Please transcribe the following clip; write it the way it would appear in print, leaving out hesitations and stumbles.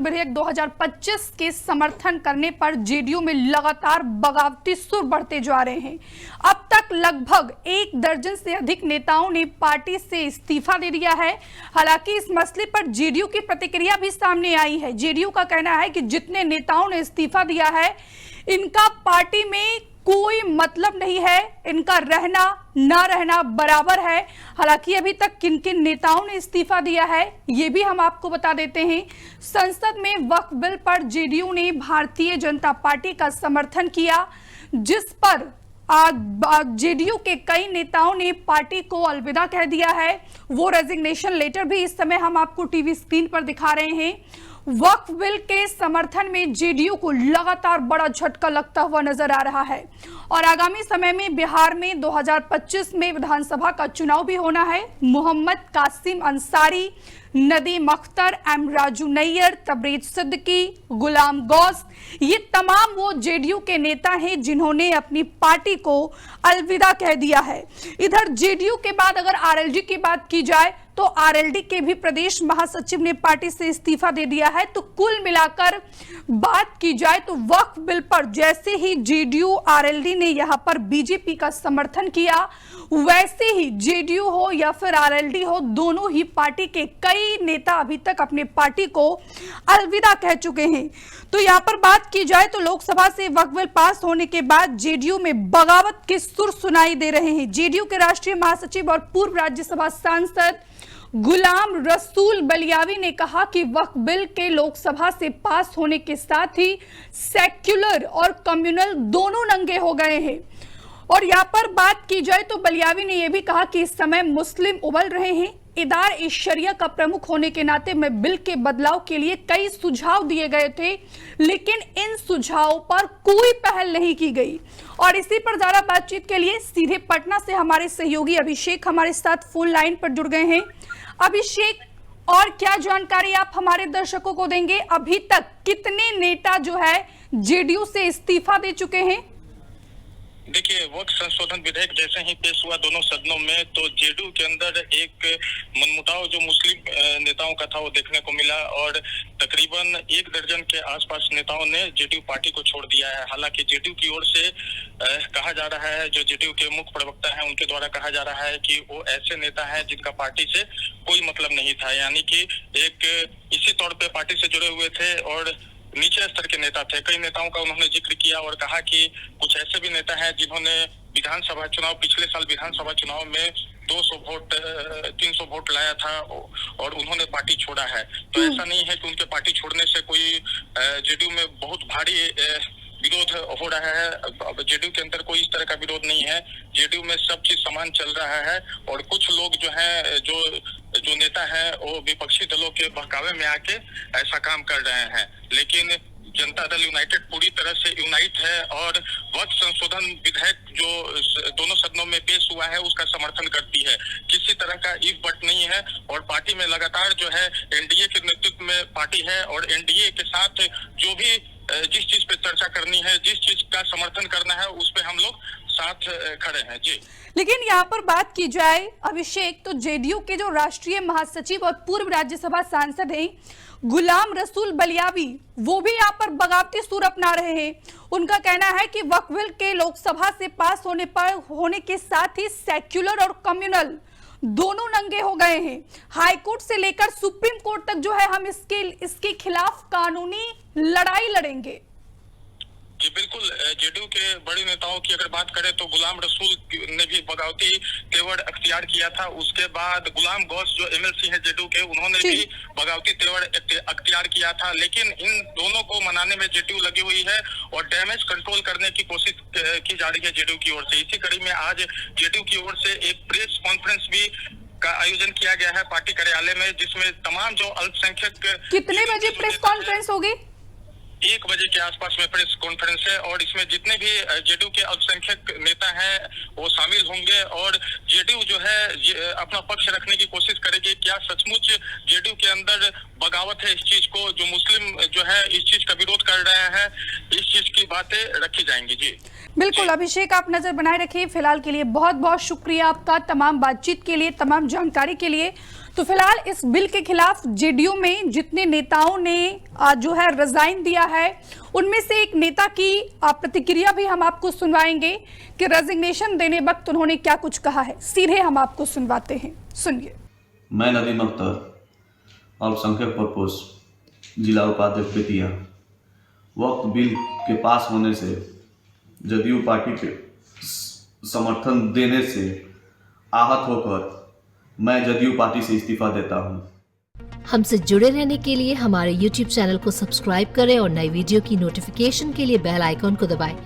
विधेयक 2025 के समर्थन करने पर जेडीयू में लगातार बगावती सुर बढ़ते जा रहे हैं। अब तक लगभग 1 दर्जन से अधिक नेताओं ने पार्टी से इस्तीफा दे दिया है। हालांकि इस मसले पर जेडीयू की प्रतिक्रिया भी सामने आई है। जेडीयू का कहना है कि जितने नेताओं ने इस्तीफा दिया है, इनका पार्टी में कोई मतलब नहीं है, इनका रहना ना रहना बराबर है। हालांकि अभी तक किन किन नेताओं ने इस्तीफा दिया है, ये भी हम आपको बता देते हैं। संसद में वक्फ बिल पर जेडीयू ने भारतीय जनता पार्टी का समर्थन किया, जिस पर आज जेडीयू के कई नेताओं ने पार्टी को अलविदा कह दिया है। वो रेजिग्नेशन लेटर भी इस समय हम आपको टीवी स्क्रीन पर दिखा रहे हैं। वक्फ बिल के समर्थन में जेडीयू को लगातार बड़ा झटका लगता हुआ नजर आ रहा है और आगामी समय में बिहार में 2025 में विधानसभा का चुनाव भी होना है। मोहम्मद कासिम अंसारी, नदीम अख्तर, एम राजू नैयर, तबरेज सिद्दीकी, गुलाम गौस, ये तमाम वो जेडीयू के नेता हैं जिन्होंने अपनी पार्टी को अलविदा कह दिया है। इधर जेडीयू के बाद अगर आरएलडी की बात की जाए तो आरएलडी के भी प्रदेश महासचिव ने पार्टी से इस्तीफा दे दिया है। तो कुल मिलाकर बात की जाए तो वक्फ बिल पर जैसे ही जेडीयू आरएलडी ने यहां पर बीजेपी का समर्थन किया, वैसे ही जेडीयू हो या फिर आरएलडी हो, दोनों ही पार्टी के कई नेता अभी तक अपने पार्टी को अलविदा कह चुके हैं। तो यहां पर बात की जाए तो लोकसभा से वक्फ बिल पास होने के बाद जेडीयू में बगावत के सुर सुनाई दे रहे हैं। जेडीयू के राष्ट्रीय महासचिव और पूर्व राज्यसभा सांसद गुलाम रसूल बलियावी ने कहा कि वक्फ बिल के लोकसभा से पास होने के साथ ही सेक्युलर और कम्युनल दोनों नंगे हो गए हैं। और यहाँ पर बात की जाए तो बलियावी ने यह भी कहा कि इस समय मुस्लिम उबल रहे हैं। इदार ए शरिया का प्रमुख होने के नाते में बिल के बदलाव के लिए कई सुझाव दिए गए थे, लेकिन इन सुझावों पर कोई पहल नहीं की गई। और इसी पर ज्यादा बातचीत के लिए सीधे पटना से हमारे सहयोगी अभिषेक हमारे साथ फोन लाइन पर जुड़ गए हैं। अभिषेक, और क्या जानकारी आप हमारे दर्शकों को देंगे? अभी तक कितने नेता जो है जेडीयू से इस्तीफा दे चुके हैं? देखिए, वक्फ संशोधन विधेयक जैसे ही पेश हुआ दोनों सदनों में, तो जेडीयू के अंदर एक मनमुटाव जो मुस्लिम नेताओं का था वो देखने को मिला और तकरीबन 1 दर्जन के आसपास नेताओं ने जेडीयू पार्टी को छोड़ दिया है। हालांकि जेडीयू की ओर से कहा जा रहा है, जो जेडीयू के मुख्य प्रवक्ता हैं उनके द्वारा कहा जा रहा है कि वो ऐसे नेता हैं जिनका पार्टी से कोई मतलब नहीं था, यानी कि एक इसी तौर पे पार्टी से जुड़े हुए थे और नीचे स्तर के नेता थे। कई नेताओं का उन्होंने जिक्र किया और कहा कि कुछ ऐसे भी नेता हैं जिन्होंने विधानसभा चुनाव, पिछले साल विधानसभा चुनाव में 200 वोट 300 वोट लाया था और उन्होंने पार्टी छोड़ा है। तो ऐसा नहीं है कि उनके पार्टी छोड़ने से कोई जेडीयू में बहुत भारी विरोध हो रहा है। अब जेडीयू के अंदर कोई इस तरह का विरोध नहीं है। जेडीयू में सब चीज समान चल रहा है और कुछ लोग जो हैं, जो नेता हैं, वो विपक्षी दलों के बहकावे में आके ऐसा काम कर रहे हैं। लेकिन जनता दल यूनाइटेड पूरी तरह से यूनाइट है और वक्फ संशोधन विधेयक जो दोनों सदनों में पेश हुआ है उसका समर्थन करती है। किसी तरह का इफ बट नहीं है और पार्टी में लगातार जो है एनडीए के नेतृत्व में पार्टी है और एनडीए के साथ जो भी जिस चीज पे चर्चा करनी है, जिस चीज का समर्थन करना है, उस पे हम लोग साथ खड़े हैं जी। लेकिन यहाँ पर बात की जाए अभिषेक, तो जेडीयू के जो राष्ट्रीय महासचिव और पूर्व राज्यसभा सांसद हैं गुलाम रसूल बलियावी, वो भी यहाँ पर बगावती सुर अपना रहे हैं। उनका कहना है कि वक्फ बिल के लोकसभा से पास होने के साथ ही सेक्युलर और कम्युनल दोनों नंगे हो गए हैं। हाई कोर्ट से लेकर सुप्रीम कोर्ट तक जो है हम इसके खिलाफ कानूनी लड़ाई लड़ेंगे। जी बिल्कुल, जेडीयू के बड़े नेताओं की अगर बात करें तो गुलाम रसूल ने भी बगावती तेवर अख्तियार किया था। उसके बाद गुलाम गौस जो एमएलसी हैं जेडीयू के, उन्होंने भी बगावती तेवर अख्तियार किया था। लेकिन इन दोनों को मनाने में जेडीयू लगी हुई है और डैमेज कंट्रोल करने की कोशिश की जा रही है जेडीयू की ओर से। इसी कड़ी में आज जेडीयू की ओर से एक प्रेस कॉन्फ्रेंस भी का आयोजन किया गया है पार्टी कार्यालय में, जिसमें तमाम जो अल्पसंख्यक। कितने बजे प्रेस कॉन्फ्रेंस होगी? 1 बजे के आसपास में प्रेस कॉन्फ्रेंस है और इसमें जितने भी जेडीयू के अल्पसंख्यक नेता हैं वो शामिल होंगे और जेडीयू जो है अपना पक्ष रखने की कोशिश करेगी। क्या सचमुच जेडीयू के अंदर बगावत है इस चीज को, जो मुस्लिम जो है इस चीज का विरोध कर रहे हैं, इस चीज की बातें रखी जाएंगी जी। बिल्कुल अभिषेक, आप नजर बनाए रखिए। फिलहाल के लिए बहुत बहुत शुक्रिया आपका, तमाम बातचीत के लिए, तमाम जानकारी के लिए। तो फिलहाल इस बिल के खिलाफ जेडीयू में जितने नेताओं ने जो है रिजाइन दिया है, उनमें से एक नेता की प्रतिक्रिया भी हम आपको सुनवाएंगे कि रेजिग्नेशन देने वक्त उन्होंने क्या कुछ कहा है। सीधे हम आपको सुनवाते हैं, सुनिए। मैं नदीम अख्तर, अल्पसंख्यक प्रकोष्ठ, जिला उपाध्यक्ष बेतिया। वक्त बिल के पास होने से जदयू पार्टी के समर्थन देने से आहत होकर मैं जदयू पार्टी से इस्तीफा देता हूं। हमसे जुड़े रहने के लिए हमारे YouTube चैनल को सब्सक्राइब करें और नई वीडियो की नोटिफिकेशन के लिए बेल आइकॉन को दबाएं।